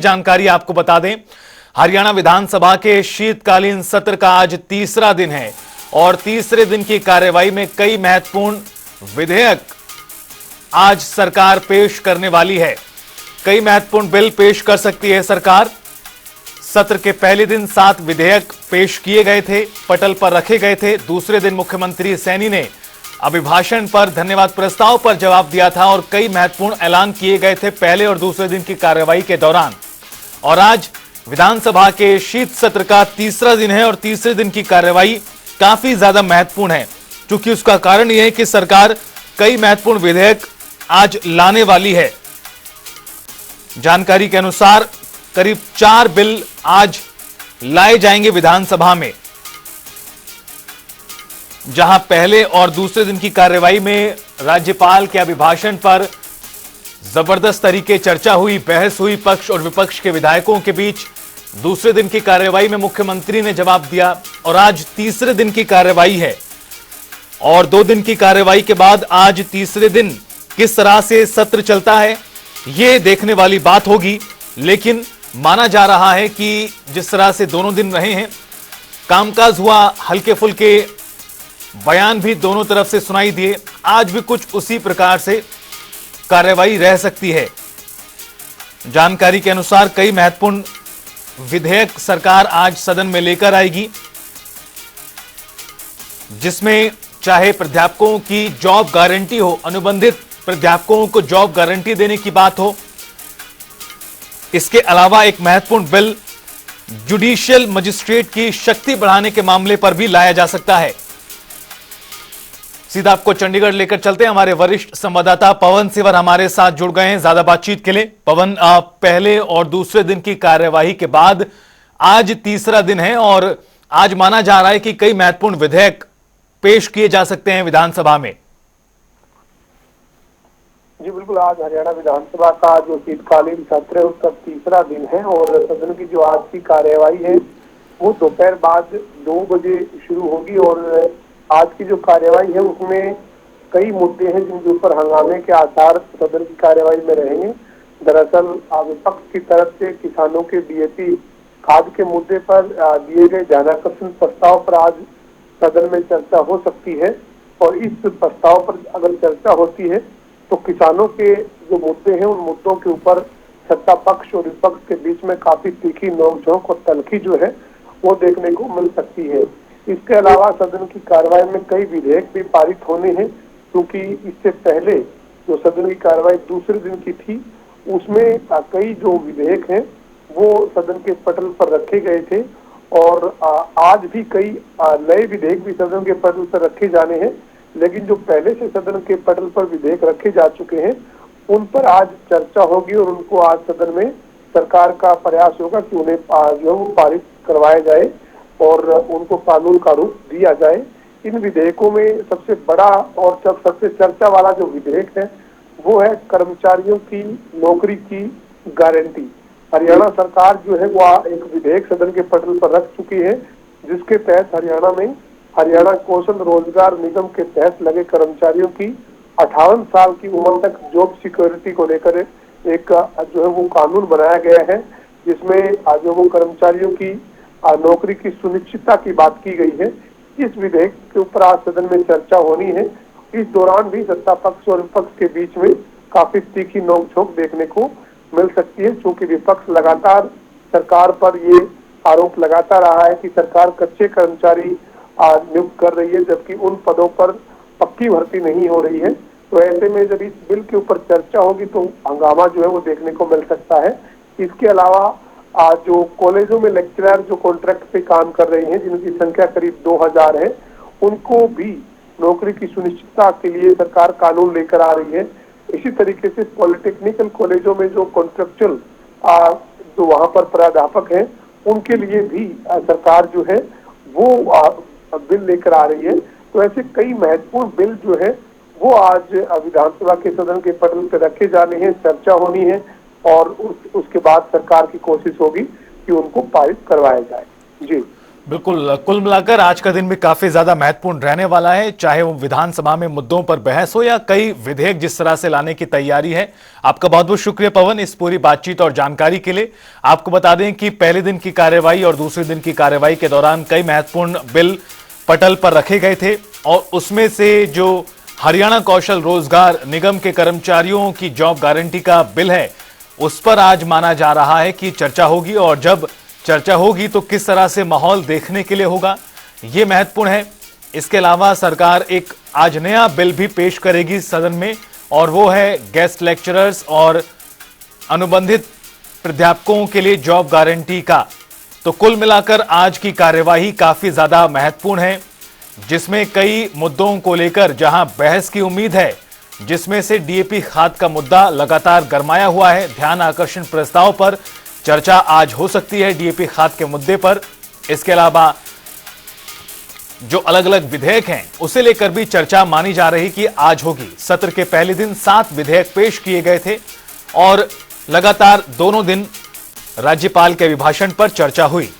जानकारी आपको बता दें, हरियाणा विधानसभा के शीतकालीन सत्र का आज तीसरा दिन है और तीसरे दिन की कार्यवाही में कई महत्वपूर्ण विधेयक आज सरकार पेश करने वाली है। कई महत्वपूर्ण बिल पेश कर सकती है सरकार। सत्र के पहले दिन 7 विधेयक पेश किए गए थे, पटल पर रखे गए थे। दूसरे दिन मुख्यमंत्री सैनी ने अभिभाषण पर धन्यवाद प्रस्ताव पर जवाब दिया था और कई महत्वपूर्ण ऐलान किए गए थे पहले और दूसरे दिन की कार्यवाही के दौरान। और आज विधानसभा के शीत सत्र का तीसरा दिन है और तीसरे दिन की कार्यवाही काफी ज्यादा महत्वपूर्ण है, क्योंकि उसका कारण यह है कि सरकार कई महत्वपूर्ण विधेयक आज लाने वाली है। जानकारी के अनुसार करीब 4 बिल आज लाए जाएंगे विधानसभा में, जहां पहले और दूसरे दिन की कार्यवाही में राज्यपाल के अभिभाषण पर जबरदस्त तरीके चर्चा हुई, बहस हुई पक्ष और विपक्ष के विधायकों के बीच। दूसरे दिन की कार्यवाही में मुख्यमंत्री ने जवाब दिया और आज तीसरे दिन की कार्यवाही है और 2 दिन की कार्यवाही के बाद आज तीसरे दिन किस तरह से सत्र चलता है यह देखने वाली बात होगी। लेकिन माना जा रहा है कि जिस तरह से दोनों दिन रहे हैं, कामकाज हुआ, हल्के फुल्के बयान भी दोनों तरफ से सुनाई दिए, आज भी कुछ उसी प्रकार से कार्यवाही रह सकती है। जानकारी के अनुसार कई महत्वपूर्ण विधेयक सरकार आज सदन में लेकर आएगी, जिसमें चाहे प्राध्यापकों की जॉब गारंटी हो, अनुबंधित प्राध्यापकों को जॉब गारंटी देने की बात हो। इसके अलावा एक महत्वपूर्ण बिल जुडिशियल मजिस्ट्रेट की शक्ति बढ़ाने के मामले पर भी लाया जा सकता है। सीधा आपको चंडीगढ़ लेकर चलते हैं। हमारे वरिष्ठ संवाददाता पवन सिवर हमारे साथ जुड़ गए हैं ज्यादा बातचीत के लिए। पवन, पहले और दूसरे दिन की कार्यवाही के बाद आज तीसरा दिन है और आज माना जा रहा है कि कई महत्वपूर्ण विधेयक पेश किए जा सकते हैं विधानसभा में। जी बिल्कुल, आज हरियाणा विधानसभा का जो शीतकालीन सत्र है उसका तीसरा दिन है और सदन की जो आज की कार्यवाही है वो दोपहर बाद 2 बजे शुरू होगी और आज की जो कार्यवाही है उसमें कई मुद्दे हैं जिनके ऊपर हंगामे के आसार सदन की कार्यवाही में रहेंगे। दरअसल विपक्ष की तरफ से किसानों के डीएपी खाद के मुद्दे पर दिए गए ध्यानाकर्षण प्रस्ताव पर आज सदन में चर्चा हो सकती है और इस प्रस्ताव पर अगर चर्चा होती है तो किसानों के जो मुद्दे हैं उन मुद्दों के ऊपर सत्ता पक्ष और विपक्ष के बीच में काफी तीखी नोकझोंक और तल्खी जो है वो देखने को मिल सकती है। इसके अलावा सदन की कार्यवाही में कई विधेयक भी पारित होने हैं, क्योंकि इससे पहले जो सदन की कार्यवाही दूसरे दिन की थी उसमें कई जो विधेयक हैं वो सदन के पटल पर रखे गए थे और आज भी कई नए विधेयक भी सदन के पटल पर रखे जाने हैं। लेकिन जो पहले से सदन के पटल पर विधेयक रखे जा चुके हैं उन पर आज चर्चा होगी और उनको आज सदन में सरकार का प्रयास होगा कि उन्हें जो वो पारित करवाया जाए और उनको कानून का रूप दिया जाए। इन विधेयकों में सबसे बड़ा और सबसे चर्चा वाला जो विधेयक है वो है कर्मचारियों की नौकरी की गारंटी। हरियाणा सरकार जो है वो एक विधेयक सदन के पटल पर रख चुकी है, जिसके तहत हरियाणा में हरियाणा कौशल रोजगार निगम के तहत लगे कर्मचारियों की 58 साल की उम्र तक जॉब सिक्योरिटी को लेकर एक जो है वो कानून बनाया गया है, जिसमें जो वो कर्मचारियों की नौकरी की सुनिश्चितता की बात की गई है। इस विधेयक के ऊपर आज सदन में चर्चा होनी है। इस दौरान भी सत्ता पक्ष और विपक्ष के बीच में काफी तीखी नोकझोंक देखने को मिल सकती है, क्योंकि विपक्ष लगातार सरकार पर ये आरोप लगाता रहा है कि सरकार कच्चे कर्मचारी नियुक्त कर रही है, जबकि उन पदों पर पक्की भर्ती नहीं हो रही है। तो ऐसे में जब इस बिल के ऊपर चर्चा होगी तो हंगामा जो है वो देखने को मिल सकता है। इसके अलावा जो कॉलेजों में लेक्चरर जो कॉन्ट्रैक्ट पे काम कर रहे हैं, जिनकी संख्या करीब 2000 है, उनको भी नौकरी की सुनिश्चितता के लिए सरकार कानून लेकर आ रही है। इसी तरीके से पॉलिटेक्निकल कॉलेजों में जो कॉन्ट्रेक्चुअल जो वहां पर प्राध्यापक हैं उनके लिए भी सरकार जो है वो बिल लेकर आ रही है। तो ऐसे कई महत्वपूर्ण बिल जो है वो आज विधानसभा के सदन के पटल पर रखे जाने हैं, चर्चा होनी है और उसके बाद सरकार की कोशिश होगी कि उनको पारित करवाया जाए। जी बिल्कुल, कुल मिलाकर आज का दिन भी काफी ज्यादा महत्वपूर्ण रहने वाला है, चाहे वो विधानसभा में मुद्दों पर बहस हो या कई विधेयक जिस तरह से लाने की तैयारी है। आपका बहुत बहुत शुक्रिया पवन इस पूरी बातचीत और जानकारी के लिए। आपको बता दें कि पहले दिन की कार्यवाही और दूसरे दिन की कार्यवाही के दौरान कई महत्वपूर्ण बिल पटल पर रखे गए थे और उसमें से जो हरियाणा कौशल रोजगार निगम के कर्मचारियों की जॉब गारंटी का बिल है, उस पर आज माना जा रहा है कि चर्चा होगी और जब चर्चा होगी तो किस तरह से माहौल देखने के लिए होगा, यह महत्वपूर्ण है। इसके अलावा सरकार एक आज नया बिल भी पेश करेगी सदन में और वो है गेस्ट लेक्चरर्स और अनुबंधित प्राध्यापकों के लिए जॉब गारंटी का। तो कुल मिलाकर आज की कार्यवाही काफी ज्यादा महत्वपूर्ण है, जिसमें कई मुद्दों को लेकर जहां बहस की उम्मीद है, जिसमें से डीएपी खाद का मुद्दा लगातार गरमाया हुआ है। ध्यान आकर्षण प्रस्ताव पर चर्चा आज हो सकती है डीएपी खाद के मुद्दे पर। इसके अलावा जो अलग अलग विधेयक हैं उसे लेकर भी चर्चा मानी जा रही कि आज होगी। सत्र के पहले दिन 7 विधेयक पेश किए गए थे और लगातार दोनों दिन राज्यपाल के अभिभाषण पर चर्चा हुई।